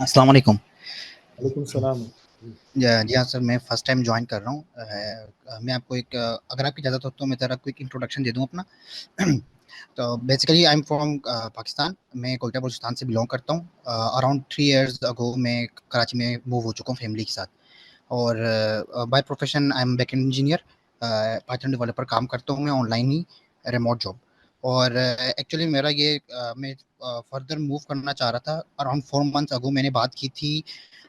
अस्सलाम वालेकुम। वालेकुम सलाम। जी। जी हाँ सर, मैं फ़र्स्ट टाइम जॉइन कर रहा हूँ। मैं आपको अगर आपकी इजाज़त हो तो मैं ज़रा क्विक इंट्रोडक्शन दे दूँ अपना। तो basically I am from Pakistan. मैं कोयटा बलूचिस्तान से बिलॉन्ग करता हूँ। अराउंड 3 इयर्स अगो मैं कराची में मूव हो चुका हूँ फैमिली के साथ। और by profession I am backend engineer, Python developer काम करता हूँ मैं ऑनलाइन ही, रिमोट जॉब। और एक्चुअली मेरा ये मैं फर्दर मूव करना चाह रहा था। अराउंड 4 मंथ्स अगो मैंने बात की थी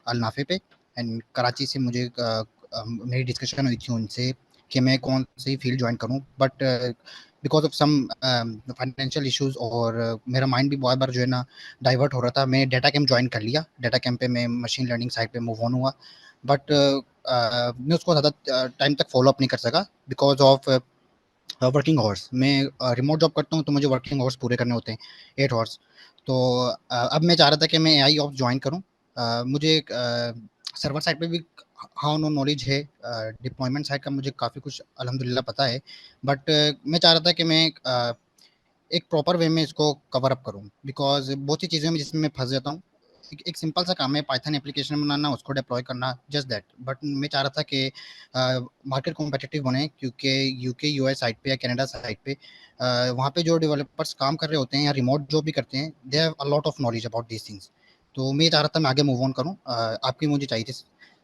अल-नाफ़े पे, एंड कराची से मुझे मेरी डिस्कशन हुई थी उनसे कि मैं कौन सी फील्ड ज्वाइन करूं, but because of some financial issues और मेरा माइंड भी बहुत बार जो है ना डाइवर्ट हो रहा था। मैंने डाटा कैम्प ज्वाइन कर लिया। डाटा कैम्प पे मैं मशीन लर्निंग साइड पे मूव ऑन हुआ, बट मैं उसको ज़्यादा टाइम तक फॉलो अप नहीं कर सका बिकॉज ऑफ वर्किंग आवर्स। मैं रिमोट जॉब करता हूँ तो मुझे वर्किंग आवर्स पूरे करने होते हैं, 8 आवर्स। तो अब मैं चाह रहा था कि मैं एआई ऑप्स ज्वाइन करूँ। मुझे सर्वर साइड पे भी हाँ नो नॉलेज है, डिप्लॉयमेंट साइड का मुझे काफ़ी कुछ अल्हम्दुलिल्लाह पता है, बट मैं चाह रहा था कि मैं एक प्रॉपर वे में इसको कवर अप करूँ, बिकॉज बहुत सी चीज़ें में जिसमें मैं फंस जाता हूँ। एक सिंपल सा काम है पाइथन एप्लीकेशन बनाना, उसको डिप्लॉय करना, जस्ट दैट। बट मैं चाह रहा था कि मार्केट कॉम्पिटिटिव बने, क्योंकि यूके यूएस साइड पे या कनाडा साइड पे वहाँ पे जो डेवलपर्स काम कर रहे होते हैं या रिमोट जो भी करते हैं, they have a lot of knowledge about these things. तो मैं चाह रहा था मैं आगे मूव ऑन करूँ। आपकी मुझे चाहिए थी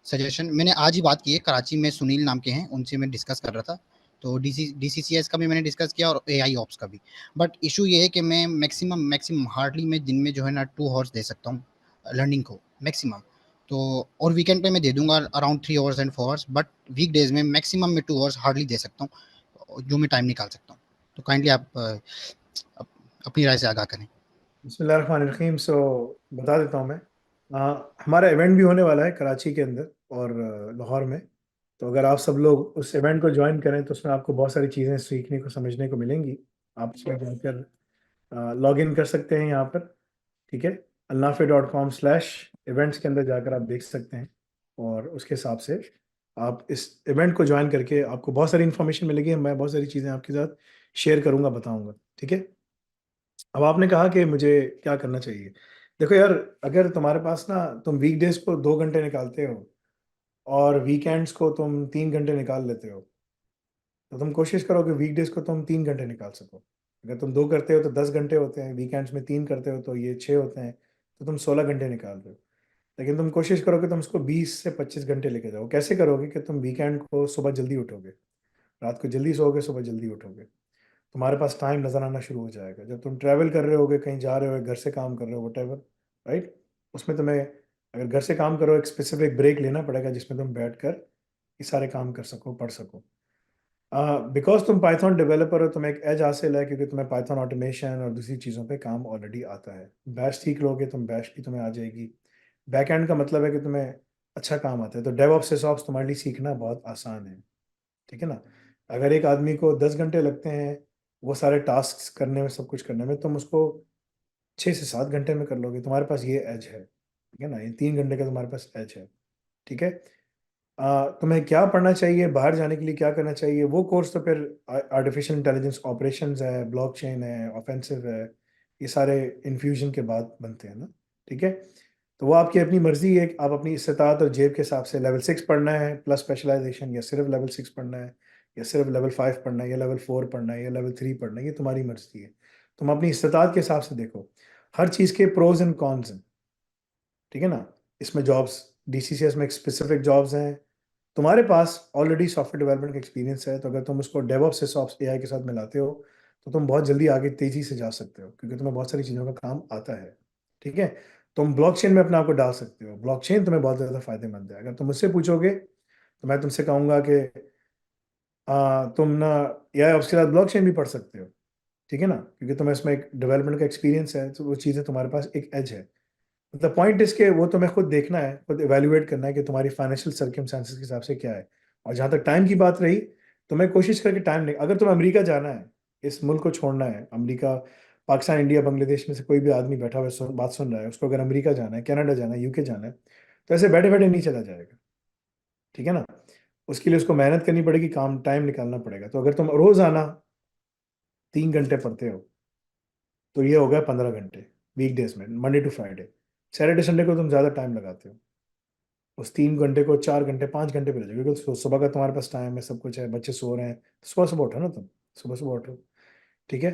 सजेशन। मैंने आज ही बात की है, कराची में सुनील नाम के हैं, उनसे मैं डिस्कस कर रहा था। तो डीसीसीएस का भी मैंने डिस्कस किया और एआई ऑप्स का भी। बट इशू ये है कि मैं मैक्सिमम मैक्सिमम हार्डली मैं दिन में जो है ना 2 आवर्स दे सकता हूँ लर्निंग को, मैक्सिमम। तो और वीकेंड पे मैं दे दूंगा around 3 hours and 4 hours, but week days में मैक्सिमम मैं 2 आवर्स हार्डली दे सकता हूँ, जो मैं टाइम निकाल सकता हूँ। तो काइंडली आप अपनी राय से आगाह करें। बिस्मिल्लाहिर्रहमानिर्रहीम। बता देता हूँ मैं। हमारा इवेंट भी होने वाला है कराची के अंदर और लाहौर में। तो अगर आप सब लोग उस इवेंट को ज्वाइन करें तो उसमें आपको बहुत सारी चीज़ें सीखने को समझने को मिलेंगी। आप उसमें जाकर लॉग इन कर सकते हैं यहाँ पर। ठीक है, alnafe.com/events के अंदर जाकर आप देख सकते हैं और उसके हिसाब से आप इस इवेंट को ज्वाइन करके आपको बहुत सारी इन्फॉर्मेशन मिलेगी। मैं बहुत सारी चीज़ें आपके साथ शेयर करूँगा, बताऊँगा। ठीक है। अब आपने कहा कि मुझे क्या करना चाहिए। देखो यार, अगर तुम्हारे पास ना तुम वीकडेज़ को 2 घंटे निकालते हो और वीकेंड्स को तुम 3 घंटे निकाल लेते हो, तो तुम कोशिश करो कि वीकडेज़ को तुम 3 घंटे निकाल सको। अगर तुम 2 करते हो तो 10 घंटे होते हैं, वीकेंड्स में 3 करते हो तो ये 6 होते हैं, तो तुम 16 घंटे निकाल रहे हो। लेकिन तुम कोशिश करो कि तुम इसको 20 से 25 घंटे लेके जाओ। कैसे करोगे कि तुम वीकेंड को सुबह जल्दी उठोगे, रात को जल्दी सोओगे, सुबह जल्दी उठोगे। तुम्हारे पास टाइम नज़र आना शुरू हो जाएगा। जब तुम ट्रैवल कर रहे होगे, कहीं जा रहे हो, घर से काम कर रहे हो, व्हाटएवर, राइट? उसमें तुम्हें अगर घर से काम करो, एक स्पेसिफिक ब्रेक लेना पड़ेगा जिसमें तुम बैठकर ये सारे काम कर सको, पढ़ सको। बिकॉज़ तुम पाइथन डेवलपर हो, तुम्हें एक एज हासिल है क्योंकि तुम्हें पाइथन ऑटोमेशन और दूसरी चीज़ों पे काम ऑलरेडी आता है। बैश सीख लोगे तुम, बैश भी तुम्हें आ जाएगी। बैकएंड का मतलब है कि तुम्हें अच्छा काम आता है, तो डेवऑप्स सेसऑप्स तुम्हारे लिए सीखना बहुत आसान है। ठीक है ना? अगर एक आदमी को 10 घंटे लगते हैं वो सारे टास्क्स करने में, सब कुछ करने में, तुम उसको 6 से 7 घंटे में कर लोगे। तुम्हारे पास ये एज है, ठीक है ना? ये 3 घंटे का तुम्हारे पास एज है, ठीक है? तुम्हें क्या पढ़ना चाहिए, बाहर जाने के लिए क्या करना चाहिए, वो कोर्स तो फिर आर्टिफिशियल इंटेलिजेंस ऑपरेशंस है, ब्लॉकचेन है, ऑफेंसिव है, ये सारे इन्फ्यूजन के बाद बनते हैं ना, ठीक है? तो वो आपकी अपनी मर्ज़ी है कि आप अपनी इस्तात और जेब के हिसाब से लेवल 6 पढ़ना है प्लस स्पेशलाइज़ेशन, या सिर्फ लेवल 6 पढ़ना है, या सिर्फ लेवल 5 पढ़ना है, या लेवल 4 पढ़ना है, या लेवल 3 पढ़ना है, ये तुम्हारी मर्ज़ी है। तुम अपनी इस्तात के हिसाब से देखो। हर चीज़ के प्रोज़ एंड कॉन्स हैं, ठीक है ना? इसमें जॉब्स, डीसीसीएस में एक स्पेसिफिक जॉब्स हैं। तुम्हारे पास ऑलरेडी सॉफ्टवेयर डेवलपमेंट का एक्सपीरियंस है, तो अगर तुम उसको डेवऑप्स सेसऑप्स एआई के साथ मिलाते हो, तो तुम बहुत जल्दी आगे तेज़ी से जा सकते हो, क्योंकि तुम्हें बहुत सारी चीज़ों का काम आता है, ठीक है? तुम ब्लॉकचेन में अपने आप को डाल सकते हो। ब्लॉकचेन तुम्हें बहुत ज़्यादा फ़ायदेमंद है। अगर तुम मुझसे पूछोगे, तो मैं तुमसे कहूँगा कि तुम ना एआई ऑप्स के साथ ब्लॉकचेन भी पढ़ सकते हो, ठीक है ना? क्योंकि तुम्हें इसमें एक डेवलपमेंट का एक्सपीरियंस है, तो वो चीज़ें तुम्हारे पास एक एज है। द पॉइंट इज़ के वो तुम्हें खुद देखना है, खुद इवैल्यूएट करना है कि तुम्हारी फाइनेंशियल सर्कमस्टेंसेस के हिसाब से क्या है। और जहाँ तक टाइम की बात रही, तुम्हें कोशिश करके टाइम नहीं, अगर तुम्हें अमेरिका जाना है, इस मुल्क को छोड़ना है, अमेरिका, पाकिस्तान, इंडिया, बांग्लादेश में से कोई भी आदमी बैठा हुआ है, बात सुन रहा है, उसको अगर अमेरिका जाना है, कनाडा जाना है, यूके जाना है, तो ऐसे बैठे-बैठे नहीं चला जाएगा, ठीक है ना? उसके लिए उसको मेहनत करनी पड़ेगी, काम टाइम निकालना पड़ेगा। तो अगर तुम रोज़ाना 3 घंटे पढ़ते हो, तो ये हो गया 15 घंटे वीकडेज़ में, Monday to Friday. Saturday Sunday को तुम ज़्यादा टाइम लगाते हो, उस 3 घंटे को 4 घंटे 5 घंटे पे ले जाओ, क्योंकि सुबह का तुम्हारे पास टाइम है, सब कुछ है, बच्चे सो रहे हैं, तो सुबह-सुबह उठो ना तुम, सुबह-सुबह उठो, ठीक है?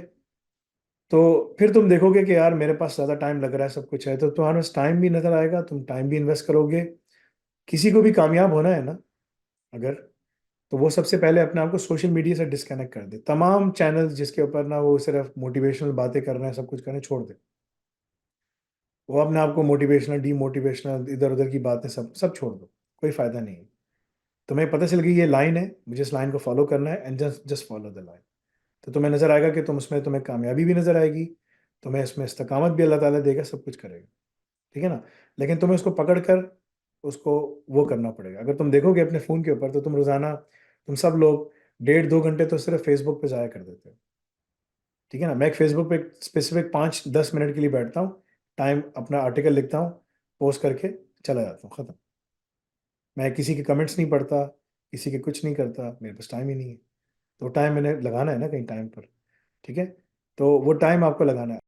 तो फिर तुम देखोगे कि यार मेरे पास ज़्यादा टाइम लग रहा है, सब कुछ है, तो तुम्हारे पास टाइम भी नज़र आएगा, तुम टाइम भी इन्वेस्ट करोगे। किसी को भी कामयाब होना है ना अगर, तो वो सबसे पहले अपने आप को सोशल मीडिया से डिस्कनेक्ट कर दे। तमाम चैनल्स जिसके ऊपर ना वो सिर्फ मोटिवेशनल बातें कर रहे हैं, सब कुछ कर रहे हैं, छोड़ दे। वो अपने आप को मोटिवेशनल, डीमोटिवेशनल, इधर-उधर की बातें सब सब छोड़ दो, कोई फ़ायदा नहीं है। तुम्हें पता चल गई ये लाइन है, मुझे इस लाइन को फ़ॉलो करना है and just just follow the line. तो तुम्हें नज़र आएगा कि तुम उसमें तुम्हें कामयाबी भी नज़र आएगी, तुम्हें इसमें इस्तिकामत भी अल्लाह ताला देगा, सब कुछ करेगा, ठीक है ना? लेकिन तुम्हें उसको पकड़ कर उसको वो करना पड़ेगा। अगर तुम देखोगे अपने फ़ोन के ऊपर तो तुम रोज़ाना तुम सब लोग डेढ़ 2 घंटे तो सिर्फ़ फ़ेसबुक पे ज़ाया कर देते हो, ठीक है ना? मैं एक फ़ेसबुक पे स्पेसिफ़िक 5-10 मिनट के लिए बैठता हूँ, टाइम अपना आर्टिकल लिखता हूँ, पोस्ट करके चला जाता हूँ, ख़त्म। मैं किसी के कमेंट्स नहीं पढ़ता, किसी के कुछ नहीं करता, मेरे पास टाइम ही नहीं है। तो टाइम मैंने लगाना है ना कहीं टाइम पर, ठीक है? तो वो टाइम आपको लगाना है।